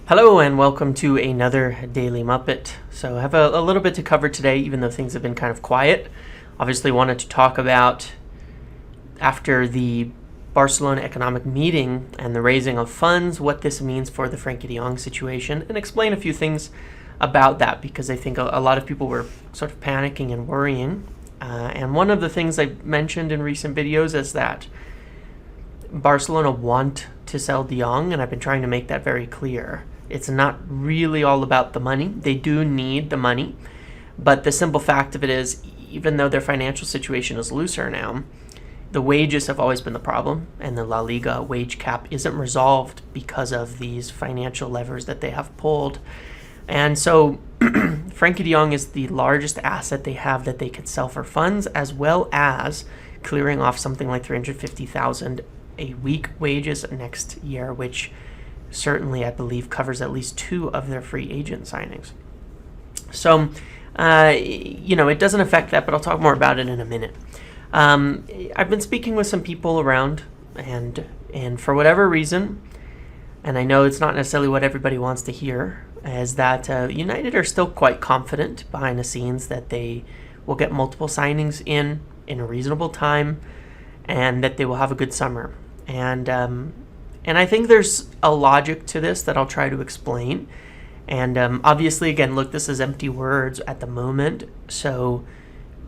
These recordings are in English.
Hello and welcome to another Daily Muppet. So I have a little bit to cover today, even though things have been kind of quiet. Obviously wanted to talk about, after the Barcelona economic meeting and the raising of funds, what this means for the Frankie de Jong situation, and explain a few things about that, because I think a lot of people were sort of panicking and worrying. And one of the things I mentioned in recent videos is that Barcelona want to sell de Jong, and I've been trying to make that very clear. It's not really all about the money. They do need the money, but the simple fact of it is, even though their financial situation is looser now, the wages have always been the problem, and the La Liga wage cap isn't resolved because of these financial levers that they have pulled. And so Frankie de Jong is the largest asset they have that they could sell for funds, as well as clearing off something like 350,000 a week wages next year, which certainly, I believe, covers at least 2 of their free agent signings. So, it doesn't affect that, but I'll talk more about it in a minute. I've been speaking with some people around, and for whatever reason, and I know it's not necessarily what everybody wants to hear, is that United are still quite confident behind the scenes that they will get multiple signings in a reasonable time, and that they will have a good summer. And I think there's a logic to this that I'll try to explain. And obviously, again, look, this is empty words at the moment, so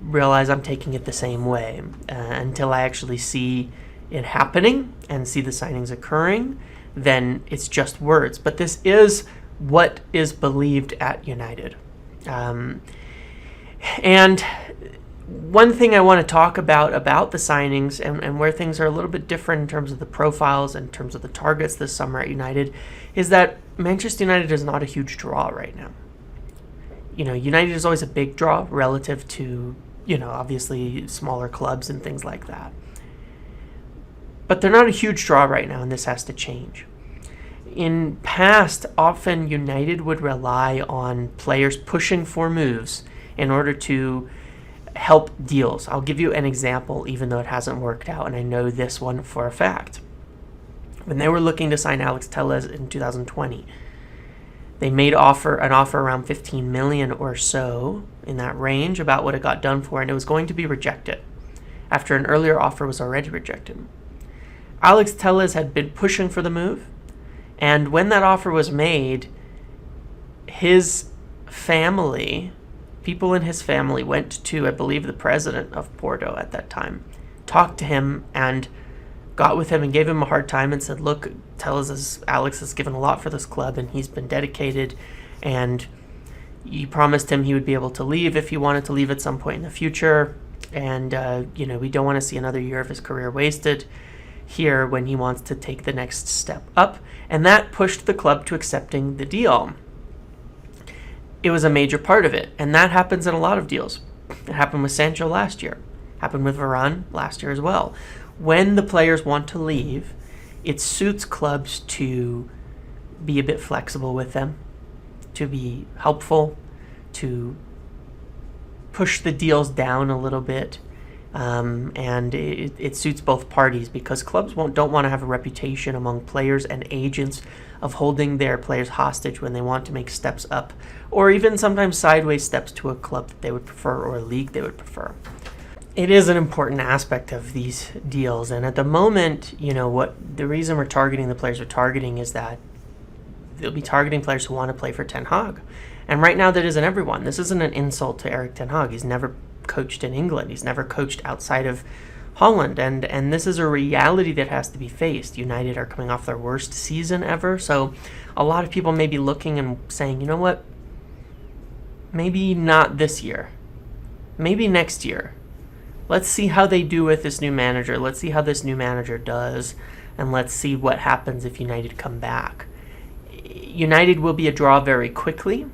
realize I'm taking it the same way. Until I actually see it happening and see the signings occurring, then it's just words. But this is what is believed at United. And one thing I want to talk about the signings and where things are a little bit different in terms of the profiles, in terms of the targets this summer at United, is that Manchester United is not a huge draw right now. United is always a big draw relative to, obviously smaller clubs and things like that. But they're not a huge draw right now, and this has to change. In past, often United would rely on players pushing for moves in order to help deals. I'll give you an example, even though it hasn't worked out, and I know this one for a fact. When they were looking to sign Alex Telles in 2020, they made an offer around 15 million or so, in that range, about what it got done for, and it was going to be rejected after an earlier offer was already rejected. Alex Telles had been pushing for the move, and when that offer was made, his family, people in his family, went to, I believe, the president of Porto at that time, talked to him and got with him and gave him a hard time and said, look, Alex has given a lot for this club and he's been dedicated, and you promised him he would be able to leave if he wanted to leave at some point in the future, and we don't want to see another year of his career wasted here when he wants to take the next step up. And that pushed the club to accepting the deal. It was a major part of it, and that happens in a lot of deals. It happened with Sancho last year, happened with Varane last year as well. When the players want to leave, it suits clubs to be a bit flexible with them, to be helpful, to push the deals down a little bit, and it suits both parties, because clubs don't want to have a reputation among players and agents of holding their players hostage when they want to make steps up, or even sometimes sideways steps to a club that they would prefer, or a league they would prefer. It is an important aspect of these deals, and at the moment, what the reason we're targeting the players we're targeting is that they'll be targeting players who want to play for Ten Hag. And right now, that isn't everyone. This isn't an insult to Erik Ten Hag. He's never coached in England. He's never coached outside of Holland, and this is a reality that has to be faced. United are coming off their worst season ever, so a lot of people may be looking and saying, you know what, maybe not this year, maybe next year. Let's see how they do with this new manager. Let's see how this new manager does, and let's see what happens if United come back. United will be a draw very quickly,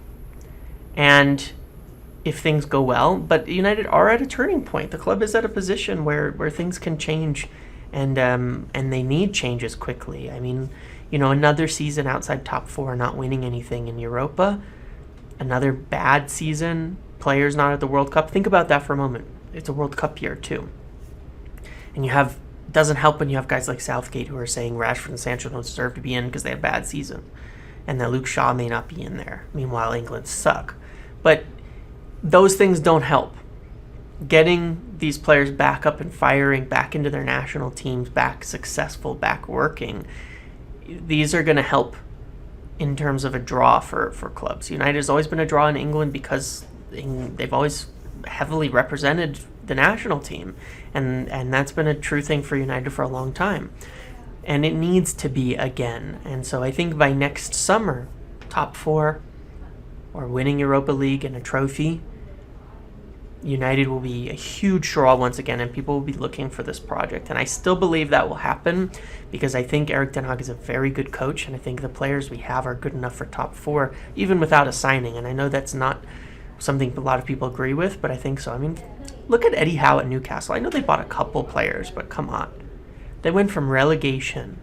and if things go well, but United are at a turning point. The club is at a position where things can change, and they need changes quickly. I mean, another season outside top 4, not winning anything in Europa, another bad season, players not at the World Cup. Think about that for a moment. It's a World Cup year too. And it doesn't help when you have guys like Southgate who are saying Rashford and Sancho don't deserve to be in because they have a bad season. and that Luke Shaw may not be in there. Meanwhile, England suck. But those things don't help. Getting these players back up and firing, back into their national teams, back successful, back working, these are going to help in terms of a draw for clubs. United has always been a draw in England because they've always heavily represented the national team, and that's been a true thing for United for a long time. And it needs to be again. And so I think by next summer, top 4 or winning Europa League and a trophy, United will be a huge draw once again, and people will be looking for this project. And I still believe that will happen because I think Erik ten Hag is a very good coach, and I think the players we have are good enough for top 4, even without a signing. And I know that's not something a lot of people agree with, but I think so. I mean, look at Eddie Howe at Newcastle. I know they bought a couple players, but come on. They went from relegation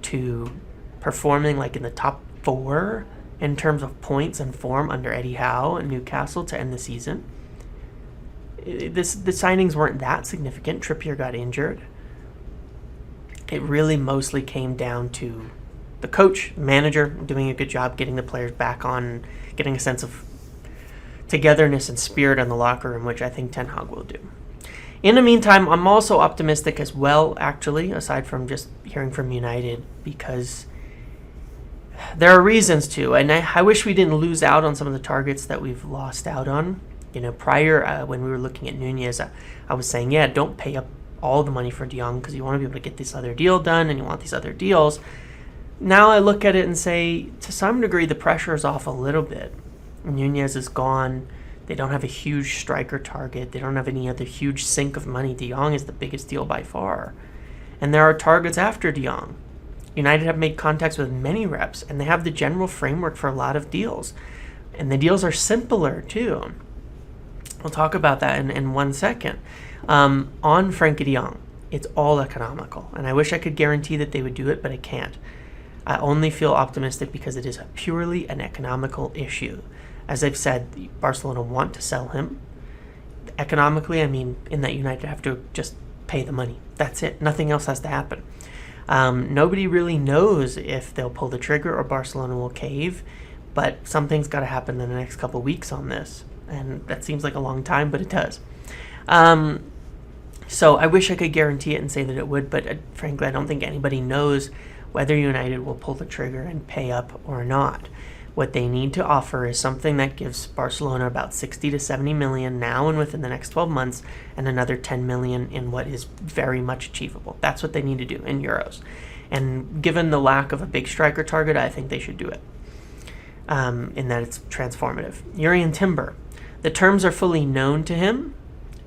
to performing like in the top 4 in terms of points and form under Eddie Howe at Newcastle to end the season. The signings weren't that significant. Trippier got injured. It really mostly came down to the coach, manager, doing a good job getting the players back on, getting a sense of togetherness and spirit in the locker room, which I think Ten Hag will do. In the meantime, I'm also optimistic as well, actually, aside from just hearing from United, because there are reasons to, and I wish we didn't lose out on some of the targets that we've lost out on. You know, prior, when we were looking at Nunez, I was saying, yeah, don't pay up all the money for Jong because you want to be able to get this other deal done and you want these other deals. Now I look at it and say, to some degree, the pressure is off a little bit. Nunez is gone. They don't have a huge striker target. They don't have any other huge sink of money. De Jong is the biggest deal by far. And there are targets after De Jong. United have made contacts with many reps, and they have the general framework for a lot of deals. And the deals are simpler, too. We'll talk about that in 1 second. On Frankie de Jong, it's all economical. And I wish I could guarantee that they would do it, but I can't. I only feel optimistic because it is purely an economical issue. As I've said, Barcelona want to sell him. Economically, I mean, in that United have to just pay the money. That's it. Nothing else has to happen. Nobody really knows if they'll pull the trigger or Barcelona will cave, but something's got to happen in the next couple of weeks on this. And that seems like a long time, but it does. So I wish I could guarantee it and say that it would, but frankly, I don't think anybody knows whether United will pull the trigger and pay up or not. What they need to offer is something that gives Barcelona about 60 to 70 million now and within the next 12 months, and another 10 million in what is very much achievable. That's what they need to do in euros. And given the lack of a big striker target, I think they should do it, in that it's transformative. Jurrien Timber. The terms are fully known to him.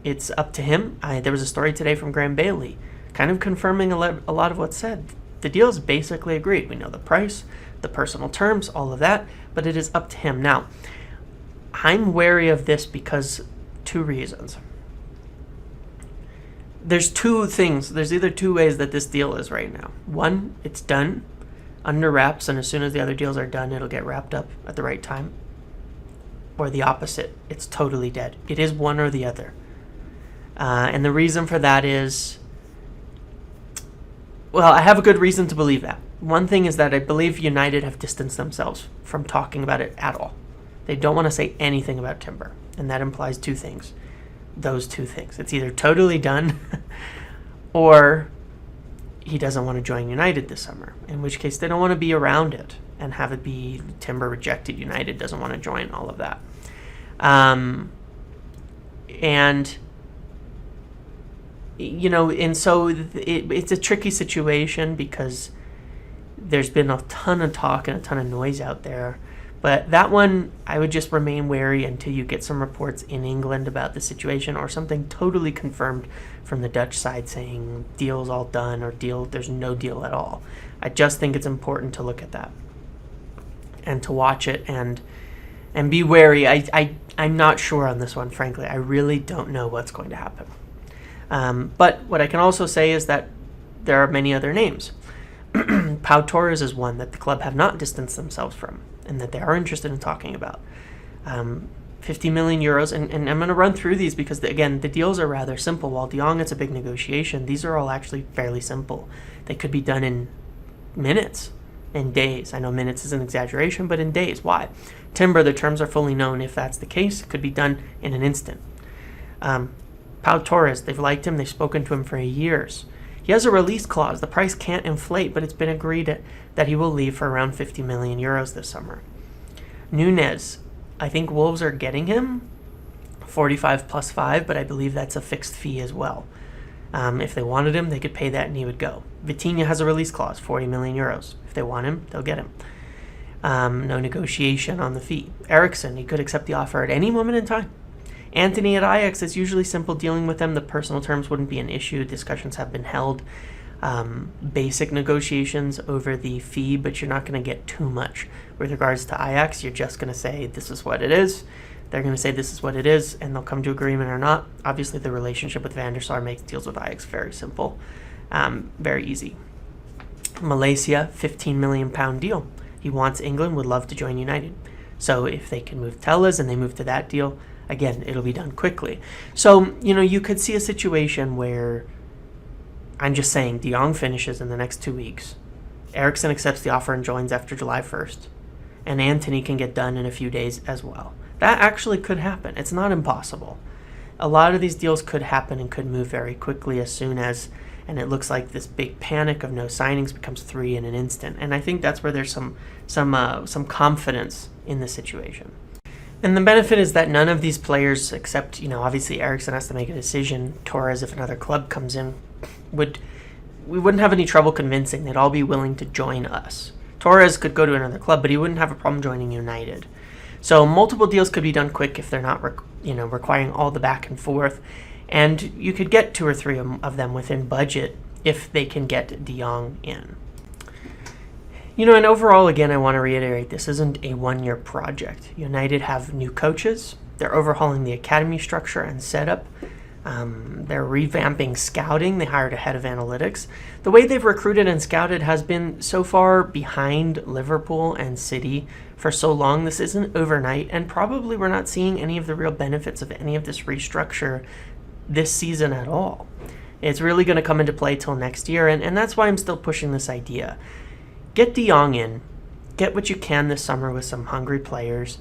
It's up to him. There was a story today from Graham Bailey kind of confirming a lot of what's said. The deal is basically agreed. We know the price, the personal terms, all of that, but it is up to him. Now, I'm wary of this because 2 reasons. There's 2 things. There's either 2 ways that this deal is right now. One, it's done under wraps, and as soon as the other deals are done, it'll get wrapped up at the right time. Or the opposite. It's totally dead. It is one or the other. And the reason for that is, well, I have a good reason to believe that. One thing is that I believe United have distanced themselves from talking about it at all. They don't want to say anything about Timber, and that implies 2 things. Those 2 things. It's either totally done or he doesn't want to join United this summer, in which case they don't want to be around it and have it be Timber rejected, United doesn't want to join, all of that. And, you know, and so it's a tricky situation because there's been a ton of talk and a ton of noise out there. But that one, I would just remain wary until you get some reports in England about the situation or something totally confirmed from the Dutch side saying deal's all done or there's no deal at all. I just think it's important to look at that and to watch it and be wary. I'm not sure on this one, frankly. I really don't know what's going to happen. But what I can also say is that there are many other names. Pau Torres is one that the club have not distanced themselves from and that they are interested in talking about. 50 million euros, and I'm going to run through these because, again, the deals are rather simple. While De Jong, it's a big negotiation, these are all actually fairly simple. They could be done in minutes. in days. I know minutes is an exaggeration, but in days. Why? Timber, the terms are fully known. If that's the case, it could be done in an instant. Pau Torres, they've liked him. They've spoken to him for years. He has a release clause. The price can't inflate, but it's been agreed that he will leave for around 50 million euros this summer. Nunez, I think Wolves are getting him 45 plus 5, but I believe that's a fixed fee as well. If they wanted him, they could pay that and he would go. Vitinha has a release clause, 40 million euros. If they want him, they'll get him. No negotiation on the fee. Eriksson, he could accept the offer at any moment in time. Anthony at Ajax, it's usually simple dealing with them. The personal terms wouldn't be an issue. Discussions have been held. Basic negotiations over the fee, but you're not going to get too much. With regards to Ajax, you're just going to say this is what it is. They're going to say this is what it is, and they'll come to agreement or not. Obviously, the relationship with Van der Sar makes deals with Ajax very simple, very easy. Malaysia, £15 million deal. He wants England, would love to join United. So if they can move Telles and they move to that deal, again, it'll be done quickly. So, you could see a situation where, I'm just saying, De Jong finishes in the next 2 weeks. Eriksson accepts the offer and joins after July 1st. And Anthony can get done in a few days as well. That actually could happen. It's not impossible. A lot of these deals could happen and could move very quickly as soon as, and it looks like this big panic of no signings becomes 3 in an instant. And I think that's where there's some confidence in the situation. And the benefit is that none of these players, except, obviously Eriksson has to make a decision. Torres, if another club comes in, we wouldn't have any trouble convincing. They'd all be willing to join us. Torres could go to another club, but he wouldn't have a problem joining United. So multiple deals could be done quick if they're not, requiring all the back and forth. And you could get 2 or 3 of them within budget if they can get De Jong in. And overall, again, I want to reiterate, this isn't a one-year project. United have new coaches. They're overhauling the academy structure and setup. They're revamping scouting. They hired a head of analytics. The way they've recruited and scouted has been so far behind Liverpool and City for so long. This isn't overnight, and probably we're not seeing any of the real benefits of any of this restructure this season at all. It's really going to come into play till next year, and that's why I'm still pushing this idea. Get De Jong in. Get what you can this summer with some hungry players.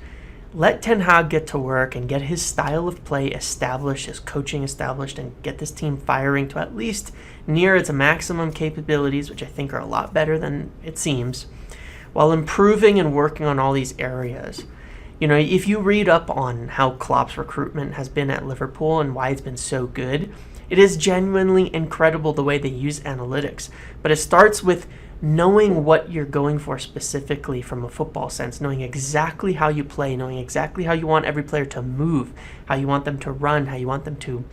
Let Ten Hag get to work and get his style of play established, his coaching established, and get this team firing to at least near its maximum capabilities, which I think are a lot better than it seems, while improving and working on all these areas. If you read up on how Klopp's recruitment has been at Liverpool and why it's been so good, it is genuinely incredible the way they use analytics. But it starts with knowing what you're going for specifically from a football sense, knowing exactly how you play, knowing exactly how you want every player to move, how you want them to run, how you want them to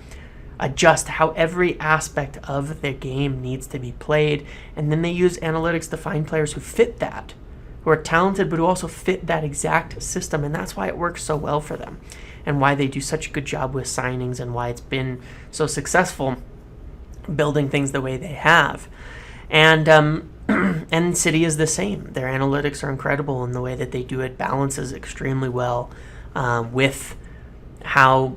adjust, how every aspect of their game needs to be played. And then they use analytics to find players who fit that, who are talented but who also fit that exact system. And that's why it works so well for them and why they do such a good job with signings and why it's been so successful building things the way they have. And City is the same. Their analytics are incredible, and the way that they do it balances extremely well with how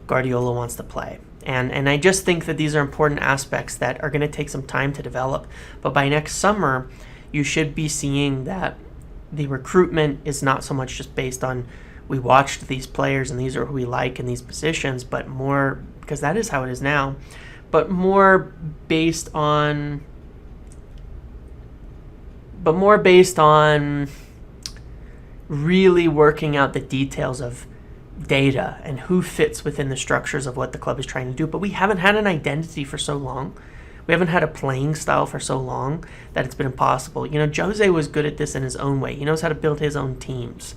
Guardiola wants to play. And I just think that these are important aspects that are going to take some time to develop. But by next summer, you should be seeing that the recruitment is not so much just based on we watched these players and these are who we like in these positions, but more, because that is how it is now, but more based on really working out the details of data and who fits within the structures of what the club is trying to do. But we haven't had an identity for so long. We haven't had a playing style for so long that it's been impossible. Jose was good at this in his own way. He knows how to build his own teams.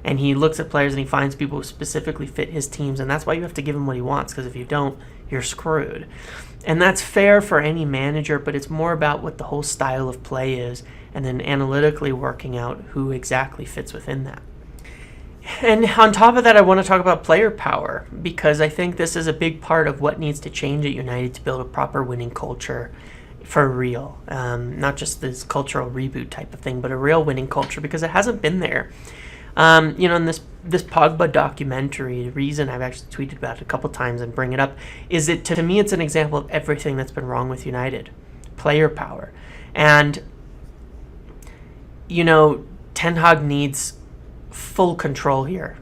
And he looks at players and he finds people who specifically fit his teams. And that's why you have to give him what he wants, because if you don't, you're screwed. And that's fair for any manager, but it's more about what the whole style of play is and then analytically working out who exactly fits within that. And on top of that, I want to talk about player power, because I think this is a big part of what needs to change at United to build a proper winning culture for real. Not just this cultural reboot type of thing, but a real winning culture, because it hasn't been there. In this Pogba documentary, the reason I've actually tweeted about it a couple times and bring it up is that to me it's an example of everything that's been wrong with United. Player power. And Ten Hag needs full control here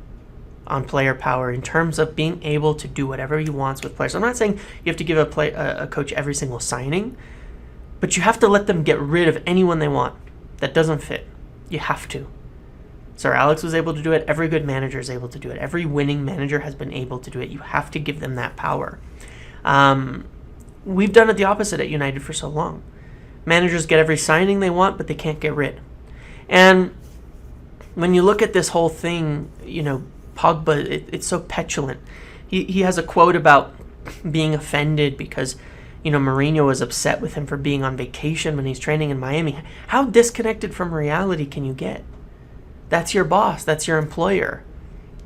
on player power in terms of being able to do whatever he wants with players. I'm not saying you have to give a coach every single signing, but you have to let them get rid of anyone they want that doesn't fit. You have to. Sir Alex was able to do it. Every good manager is able to do it. Every winning manager has been able to do it. You have to give them that power. We've done it the opposite at United for so long. Managers get every signing they want, but they can't get rid. And when you look at this whole thing, Pogba, it's so petulant. He has a quote about being offended because, Mourinho was upset with him for being on vacation when he's training in Miami. How disconnected from reality can you get? That's your boss. That's your employer.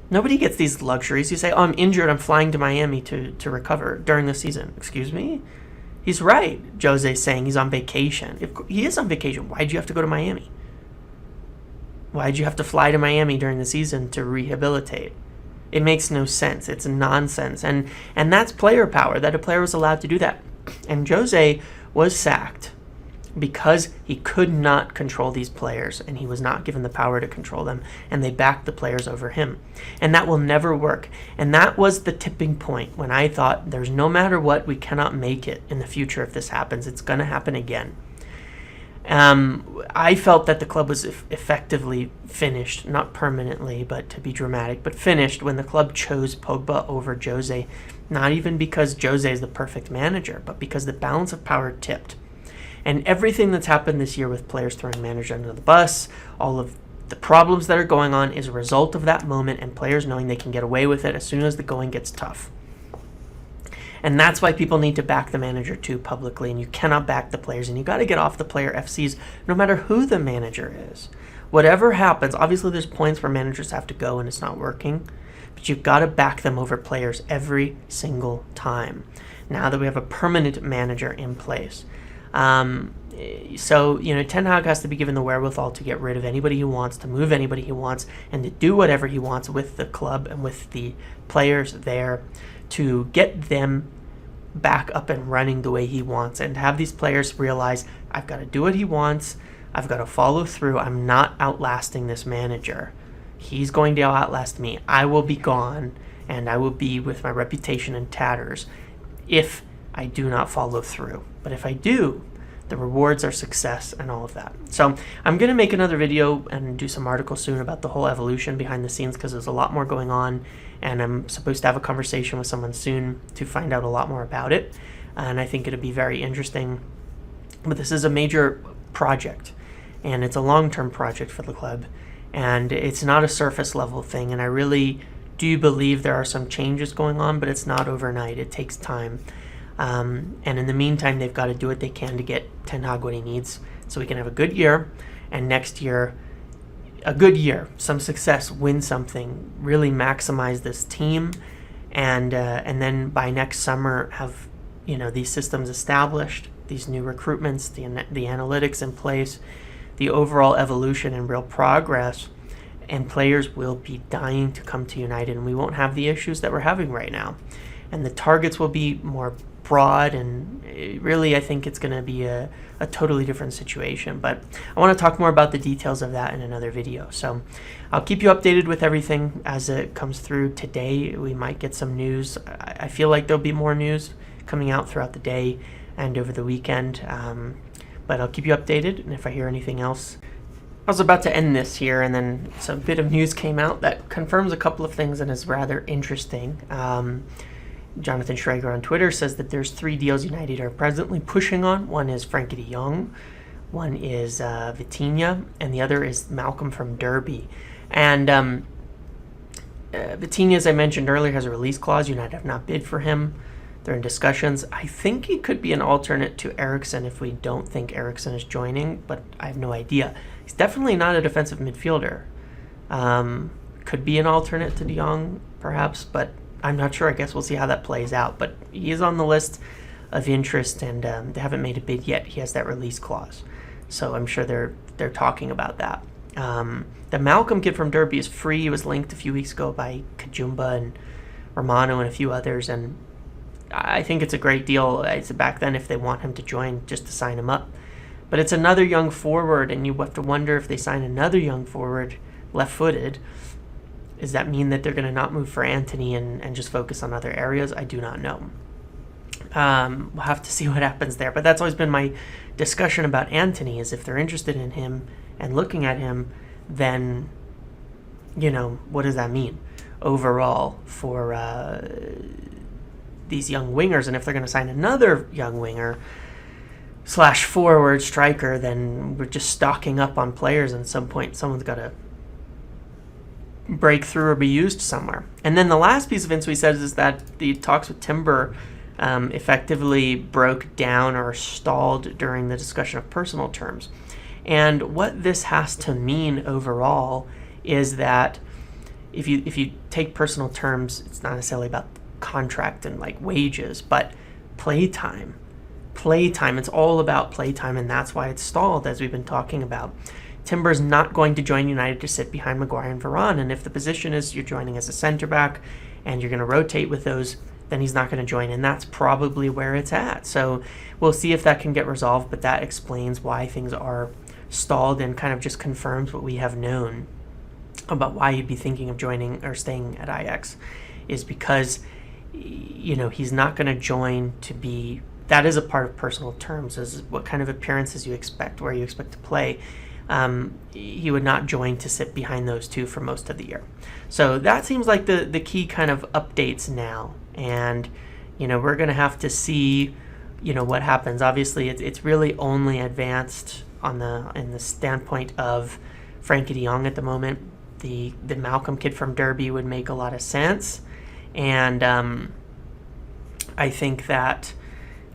Nobody gets these luxuries. You say, I'm injured. I'm flying to Miami to recover during the season. Excuse me? He's right. Jose's saying he's on vacation. If he is on vacation, why'd you have to go to Miami? Why'd you have to fly to Miami during the season to rehabilitate? It makes no sense. It's nonsense. And that's player power, that a player was allowed to do that. And Jose was sacked because he could not control these players, and he was not given the power to control them, and they backed the players over him. And that will never work. And that was the tipping point when I thought, there's no matter what, we cannot make it in the future if this happens. It's going to happen again. I felt that the club was effectively finished, not permanently, but to be dramatic, but finished when the club chose Pogba over Jose, not even because Jose is the perfect manager, but because the balance of power tipped. And everything that's happened this year with players throwing managers under the bus, all of the problems that are going on is a result of that moment and players knowing they can get away with it as soon as the going gets tough. And that's why people need to back the manager too publicly, and you cannot back the players, and you got to get off the player FCs no matter who the manager is. Whatever happens, obviously there's points where managers have to go and it's not working, but you've got to back them over players every single time now that we have a permanent manager in place. So, Ten Hag has to be given the wherewithal to get rid of anybody he wants, to move anybody he wants, and to do whatever he wants with the club and with the players there to get them back up and running the way he wants, and have these players realize, I've got to do what he wants, I've got to follow through, I'm not outlasting this manager. He's going to outlast me. I will be gone, and I will be with my reputation in tatters if I do not follow through. But if I do, the rewards are success and all of that. So I'm going to make another video and do some articles soon about the whole evolution behind the scenes, because there's a lot more going on, and I'm supposed to have a conversation with someone soon to find out a lot more about it. And I think it'll be very interesting. But this is a major project, and it's a long-term project for the club, and it's not a surface level thing. And I really do believe there are some changes going on, but it's not overnight. It takes time. And in the meantime, they've got to do what they can to get Ten Hag what he needs so we can have a good year, and next year, a good year, some success, win something, really maximize this team, and then by next summer have these systems established, these new recruitments, the analytics in place, the overall evolution and real progress, and players will be dying to come to United, and we won't have the issues that we're having right now, and the targets will be more broad, and really I think it's going to be a totally different situation. But I want to talk more about the details of that in another video. So I'll keep you updated with everything as it comes through. Today we might get some news. I feel like there'll be more news coming out throughout the day and over the weekend, but I'll keep you updated, and if I hear anything else. I was about to end this here, and then some bit of news came out that confirms a couple of things and is rather interesting. Jonathan Schrager on Twitter says that there's 3 deals United are presently pushing on. One is Frankie de Jong, one is Vitinha, and the other is Malcolm from Derby. And Vitinha, as I mentioned earlier, has a release clause. United have not bid for him. They're in discussions. I think he could be an alternate to Eriksen if we don't think Eriksen is joining, but I have no idea. He's definitely not a defensive midfielder. Could be an alternate to de Jong, perhaps, but I'm not sure. I guess we'll see how that plays out. But he is on the list of interest, and they haven't made a bid yet. He has that release clause, so I'm sure they're talking about that. The Malcolm kid from Derby is free. He was linked a few weeks ago by Kajumba and Romano and a few others, and I think it's a great deal. It's back then if they want him to join, just to sign him up. But it's another young forward, and you have to wonder if they sign another young forward, left-footed, does that mean that they're going to not move for Antony and just focus on other areas? I do not know. We'll have to see what happens there. But that's always been my discussion about Antony, is if they're interested in him and looking at him, then, what does that mean overall for these young wingers? And if they're going to sign another young winger / forward striker, then we're just stocking up on players, and at some point someone's got to break through or be used somewhere. And then the last piece of info he says is that the talks with Timber effectively broke down or stalled during the discussion of personal terms. And what this has to mean overall is that if you take personal terms, it's not necessarily about contract and like wages, but playtime. It's all about playtime, and that's why it's stalled, as we've been talking about. Timber's not going to join United to sit behind Maguire and Varane, and if the position is you're joining as a center back and you're going to rotate with those, then he's not going to join, and that's probably where it's at. So we'll see if that can get resolved, but that explains why things are stalled and kind of just confirms what we have known about why you'd be thinking of joining or staying at Ajax, is because he's not going to join to be, that is a part of personal terms, is what kind of appearances you expect, where you expect to play. He would not join to sit behind those two for most of the year. So that seems like the key kind of updates now. And, we're going to have to see, what happens. Obviously, it's really only advanced in the standpoint of Frankie de Jong at the moment. The Malcolm kid from Derby would make a lot of sense. And I think that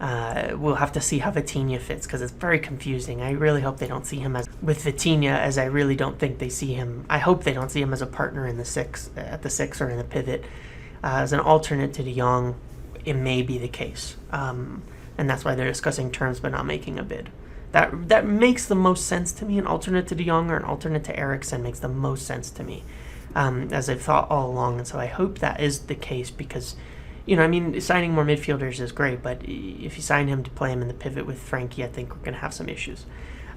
we'll have to see how Vitinha fits, because it's very confusing. I really hope they don't see him with Vitinha, as I really don't think they see him. I hope they don't see him as a partner in at the six or in the pivot. As an alternate to de Jong, it may be the case. And that's why they're discussing terms but not making a bid. That makes the most sense to me. An alternate to de Jong or an alternate to Eriksen makes the most sense to me, as I've thought all along. And so I hope that is the case, because signing more midfielders is great, but if you sign him to play him in the pivot with Frankie, I think we're going to have some issues.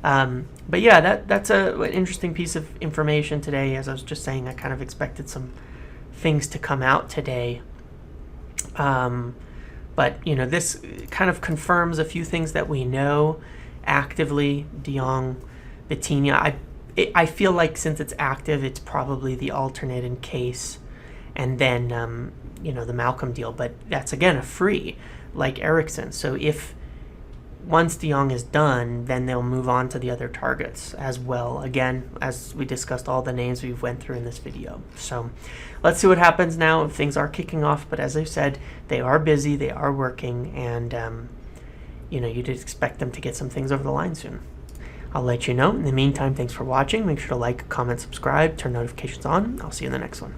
But yeah, that's an interesting piece of information today. As I was just saying, I kind of expected some things to come out today. But this kind of confirms a few things that we know actively. De Jong, Vitinha. I feel like since it's active, it's probably the alternate in case, and then the Malcolm deal. But that's again a free, like Eriksen. So if once de Jong is done, then they'll move on to the other targets as well. Again, as we discussed all the names we've went through in this video. So let's see what happens now. Things are kicking off, but as I said, they are busy, they are working, and you'd expect them to get some things over the line soon. I'll let you know. In the meantime, thanks for watching. Make sure to like, comment, subscribe, turn notifications on. I'll see you in the next one.